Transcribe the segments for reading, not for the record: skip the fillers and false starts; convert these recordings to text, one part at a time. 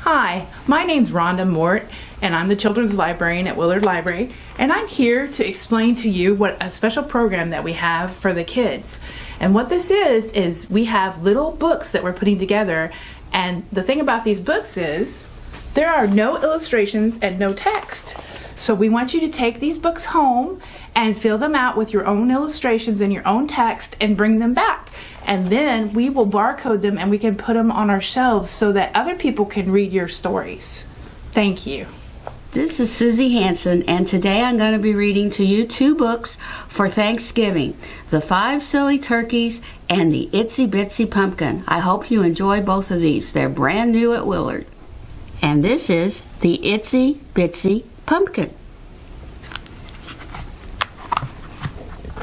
Hi, my name's Rhonda Mort, and I'm the Children's Librarian at Willard Library, and I'm here to explain to you what a special program that we have for the kids. And what this is we have little books that we're putting together, and the thing about these books is there are no illustrations and no text. So we want you to take these books home and fill them out with your own illustrations and your own text and bring them back. And then we will barcode them and we can put them on our shelves so that other people can read your stories. Thank you. This is Susie Hansen, and today I'm going to be reading to you two books for Thanksgiving, The 5 Silly Turkeys and The Itsy Bitsy Pumpkin. I hope you enjoy both of these. They're brand new at Willard. And this is The Itsy Bitsy Pumpkin.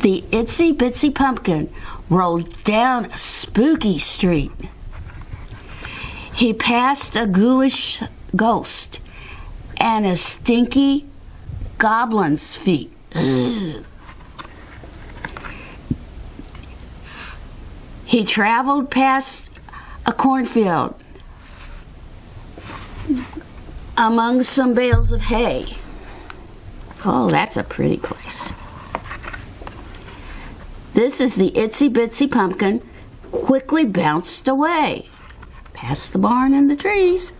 The Itsy Bitsy Pumpkin rolled down a spooky street. He passed a ghoulish ghost and a stinky goblin's feet. Ugh. He traveled past a cornfield among some bales of hay. Oh, that's a pretty place. This is the Itsy Bitsy Pumpkin, quickly bounced away, past the barn and the trees.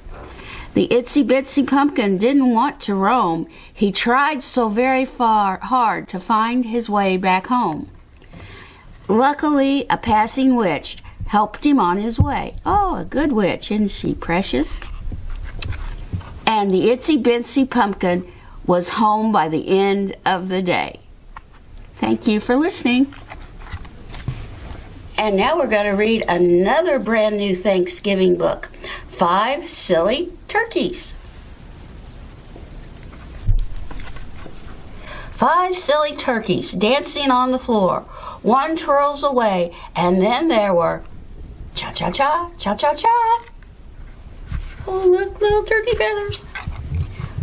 The Itsy Bitsy Pumpkin didn't want to roam. He tried so very hard to find his way back home. Luckily, a passing witch helped him on his way. Oh, a good witch, isn't she precious? And the Itsy Bitsy Pumpkin was home by the end of the day. Thank you for listening. And now we're going to read another brand new Thanksgiving book, 5 Silly Turkeys. 5 silly turkeys dancing on the floor. One twirls away, and then there were cha-cha-cha, cha-cha-cha. Oh, look, little turkey feathers.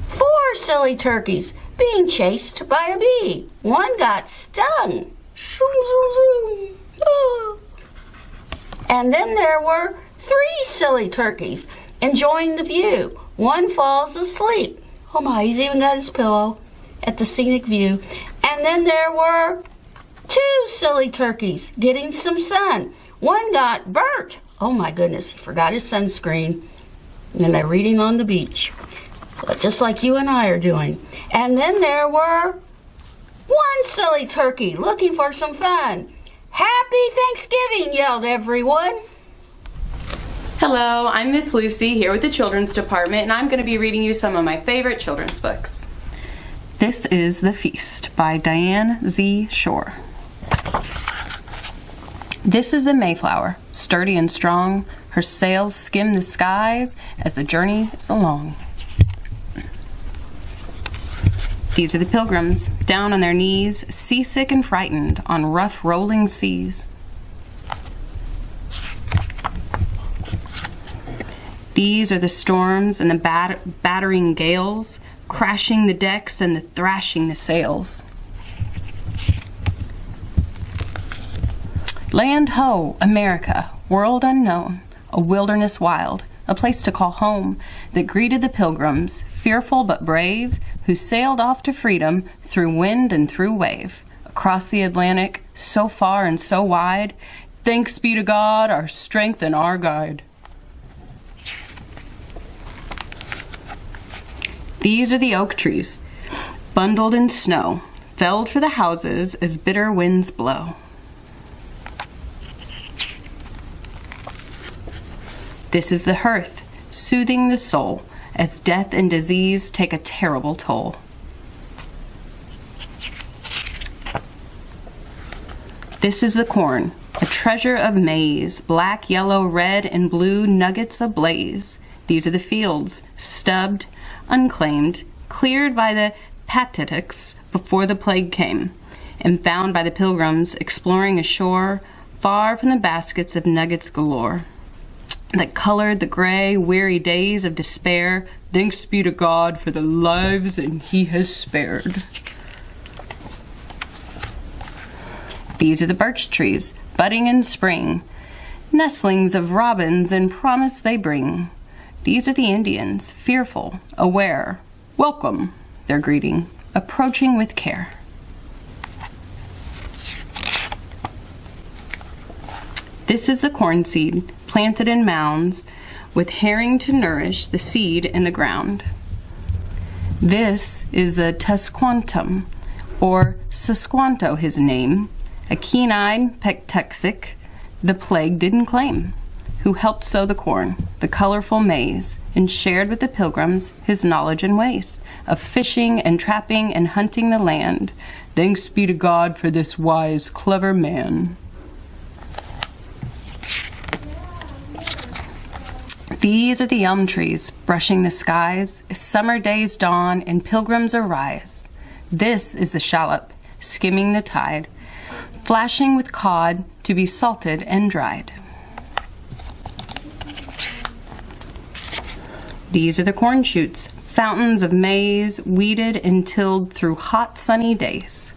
4 silly turkeys being chased by a bee. One got stung. Zoom, zoom, zoom. Oh. And then there were 3 silly turkeys enjoying the view. One falls asleep. Oh my, he's even got his pillow at the scenic view. And then there were 2 silly turkeys getting some sun. One got burnt. Oh my goodness, he forgot his sunscreen. And they're reading on the beach, just like you and I are doing. And then there were 1 silly turkey looking for some fun. Happy Thanksgiving, yelled everyone. Hello, I'm Miss Lucy here with the Children's Department, and I'm going to be reading you some of my favorite children's books. This is The Feast by Diane Z. Shore. This is the Mayflower, sturdy and strong. Her sails skim the skies as the journey is along. These are the Pilgrims, down on their knees, seasick and frightened on rough rolling seas. These are the storms and the battering gales, crashing the decks and the thrashing the sails. Land ho, America, world unknown, a wilderness wild, a place to call home, that greeted the Pilgrims, fearful but brave, who sailed off to freedom through wind and through wave, across the Atlantic, so far and so wide. Thanks be to God, our strength and our guide. These are the oak trees, bundled in snow, felled for the houses as bitter winds blow. This is the hearth, soothing the soul, as death and disease take a terrible toll. This is the corn, a treasure of maize, black, yellow, red, and blue nuggets ablaze. These are the fields, stubbed, unclaimed, cleared by the patetics before the plague came, and found by the Pilgrims exploring a shore far from the baskets of nuggets galore that colored the gray, weary days of despair. Thanks be to God for the lives that He has spared. These are the birch trees, budding in spring, nestlings of robins and promise they bring. These are the Indians, fearful, aware. Welcome, their greeting, approaching with care. This is the corn seed, planted in mounds, with herring to nourish the seed in the ground. This is the Tusquantum, or Sasquanto his name, a keen-eyed Pectuxic the plague didn't claim, who helped sow the corn, the colorful maize, and shared with the pilgrims his knowledge and ways of fishing and trapping and hunting the land. Thanks be to God for this wise, clever man. These are the elm trees brushing the skies as summer days dawn and pilgrims arise. This is the shallop skimming the tide, flashing with cod to be salted and dried. These are the corn shoots, fountains of maize, weeded and tilled through hot sunny days.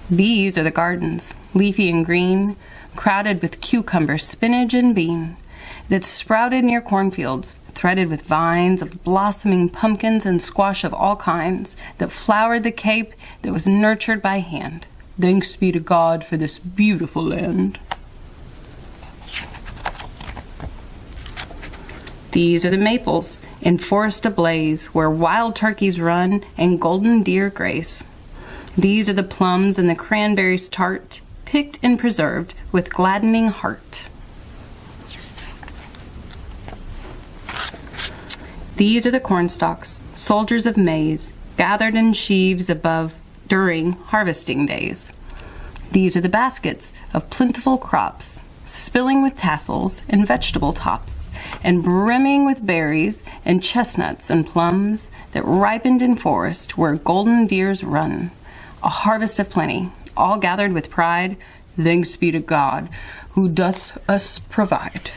These are the gardens, leafy and green, crowded with cucumber, spinach, and bean, that sprouted near cornfields, threaded with vines of blossoming pumpkins and squash of all kinds, that flowered the cape that was nurtured by hand. Thanks be to God for this beautiful land. These are the maples in forest ablaze, where wild turkeys run and golden deer graze. These are the plums and the cranberries tart, picked and preserved with gladdening heart. These are the cornstalks, soldiers of maize, gathered in sheaves above during harvesting days. These are the baskets of plentiful crops, spilling with tassels and vegetable tops, and brimming with berries and chestnuts and plums that ripened in forest where golden deers run. A harvest of plenty, all gathered with pride. Thanks be to God, who doth us provide.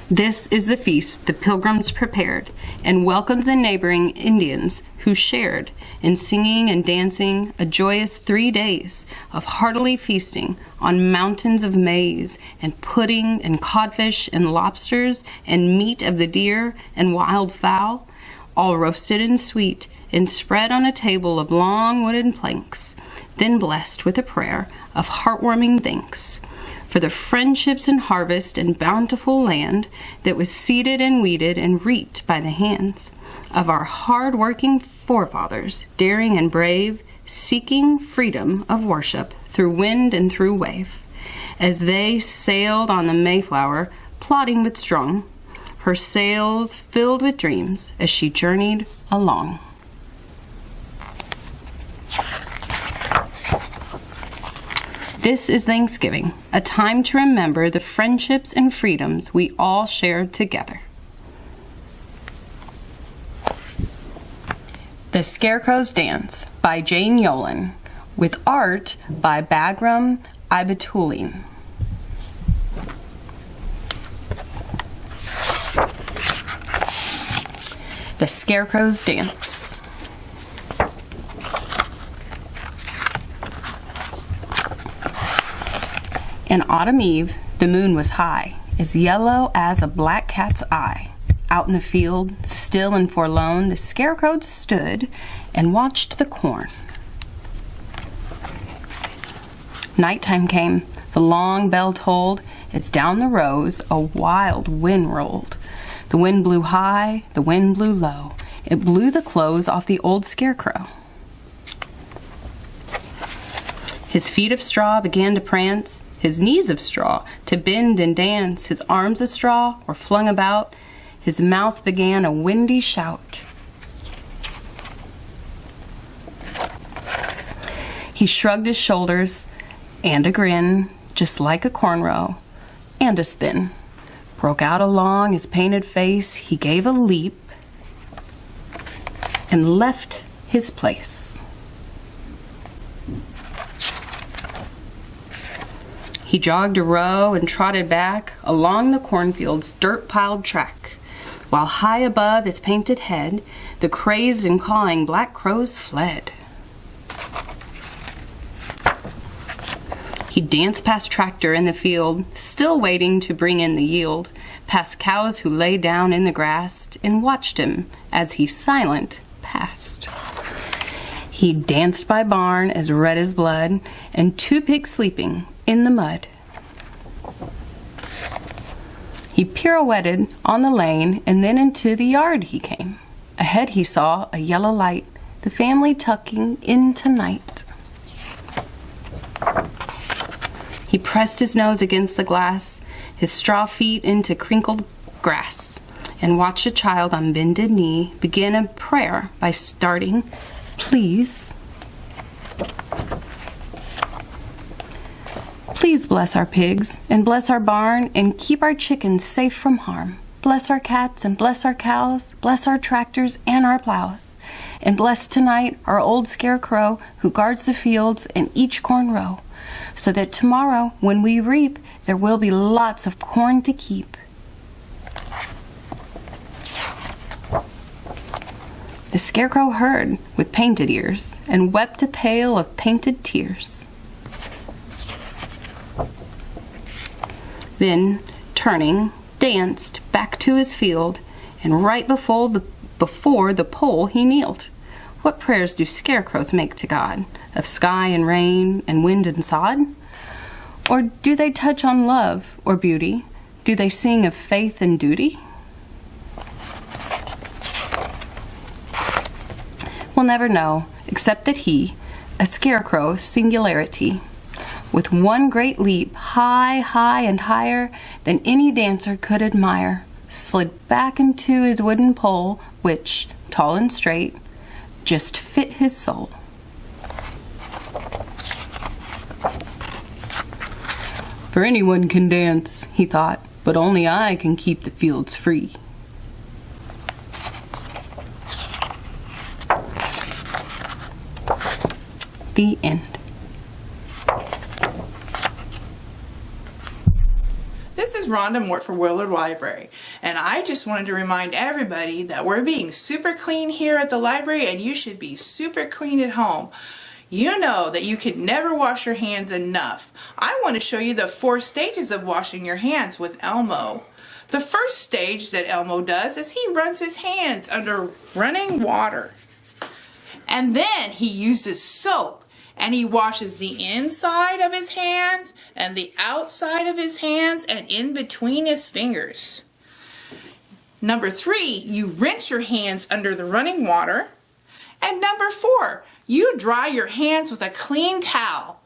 This is the feast the pilgrims prepared, and welcomed the neighboring Indians who shared in singing and dancing a joyous 3 days of heartily feasting on mountains of maize and pudding and codfish and lobsters and meat of the deer and wild fowl, all roasted and sweet and spread on a table of long wooden planks, then blessed with a prayer of heartwarming thanks for the friendships and harvest and bountiful land that was seeded and weeded and reaped by the hands of our hard-working forefathers, daring and brave, seeking freedom of worship through wind and through wave, as they sailed on the Mayflower, plodding but strong, her sails filled with dreams as she journeyed along. This is Thanksgiving, a time to remember the friendships and freedoms we all shared together. The Scarecrow's Dance by Jane Yolen, with art by Bagram Ibatuline. The Scarecrow's Dance. An autumn eve, the moon was high, as yellow as a black cat's eye. Out in the field, still and forlorn, the Scarecrow stood and watched the corn. Nighttime came, the long bell tolled, as down the rows a wild wind rolled. The wind blew high, the wind blew low. It blew the clothes off the old Scarecrow. His feet of straw began to prance, his knees of straw to bend and dance, his arms of straw were flung about, his mouth began a windy shout. He shrugged his shoulders, and a grin, just like a cornrow, and as thin, broke out along his painted face. He gave a leap and left his place. He jogged a row and trotted back along the cornfield's dirt-piled track, while high above his painted head the crazed and cawing black crows fled. He danced past tractor in the field, still waiting to bring in the yield, past cows who lay down in the grass, and watched him as he silent passed. He danced by barn as red as blood, and 2 pigs sleeping in the mud. He pirouetted on the lane, and then into the yard he came. Ahead he saw a yellow light, the family tucking in tonight. He pressed his nose against the glass, his straw feet into crinkled grass, and watched a child on bended knee begin a prayer by starting, "Please, please bless our pigs, and bless our barn, and keep our chickens safe from harm. Bless our cats, and bless our cows, bless our tractors and our plows, and bless tonight our old Scarecrow who guards the fields and each corn row, so that tomorrow when we reap, there will be lots of corn to keep." The Scarecrow heard with painted ears and wept a pail of painted tears. Then, turning, danced back to his field, and right before the pole he kneeled. What prayers do scarecrows make to God, of sky and rain and wind and sod? Or do they touch on love or beauty? Do they sing of faith and duty? We'll never know, except that he, a scarecrow singularity, with one great leap, high, high, and higher than any dancer could admire, slid back into his wooden pole, which, tall and straight, just fit his soul. For anyone can dance, he thought, but only I can keep the fields free. The end. This is Rhonda Mort for Willard Library, and I just wanted to remind everybody that we're being super clean here at the library, and you should be super clean at home. You know that you could never wash your hands enough. I want to show you the 4 stages of washing your hands with Elmo. The first stage that Elmo does is he runs his hands under running water. And then he uses soap. And he washes the inside of his hands and the outside of his hands and in between his fingers. Number 3, you rinse your hands under the running water. And number 4, you dry your hands with a clean towel.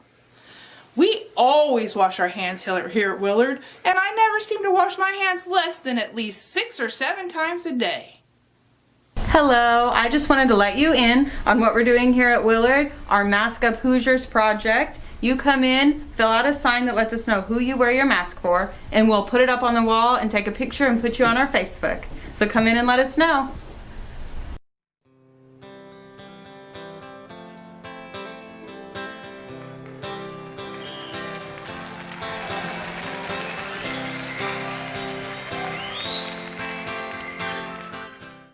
We always wash our hands here at Willard, and I never seem to wash my hands less than at least 6 or 7 times a day. Hello, I just wanted to let you in on what we're doing here at Willard, our Mask Up Hoosiers project. You come in, fill out a sign that lets us know who you wear your mask for, and we'll put it up on the wall and take a picture and put you on our Facebook. So come in and let us know.